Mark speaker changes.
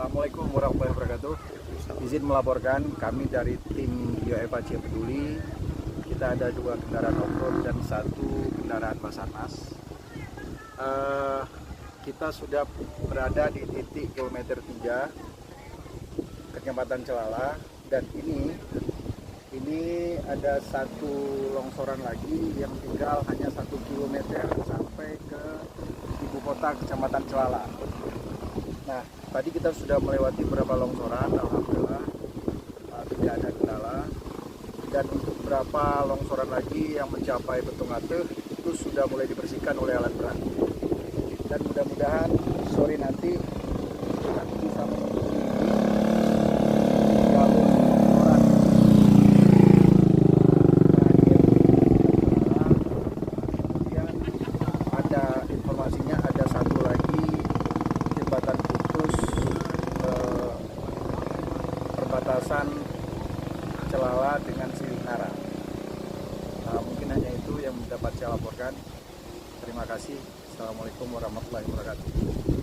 Speaker 1: Assalamualaikum warahmatullahi wabarakatuh. Izin melaporkan, kami dari tim BioEva Ciampeduli. Kita ada 2 kendaraan off-road dan 1 kendaraan Basarnas. Kita sudah berada di titik kilometer 3 Kecamatan Celala, dan ini ada 1 longsoran lagi yang tinggal hanya 1 kilometer sampai ke ibu kota Kecamatan Celala. Nah, tadi kita sudah melewati beberapa longsoran, alhamdulillah tidak ada kendala. Dan untuk beberapa longsoran lagi yang mencapai Betung-Ateh itu sudah mulai dibersihkan oleh alat berat. Dan mudah-mudahan sore nanti kita bisa menemui jalur longsoran terakhir. Kemudian ada informasinya ada 1 lagi jembatan putus perbatasan Celala dengan Silinara. Mungkin hanya itu yang dapat saya laporkan. Terima kasih. Assalamualaikum warahmatullahi wabarakatuh.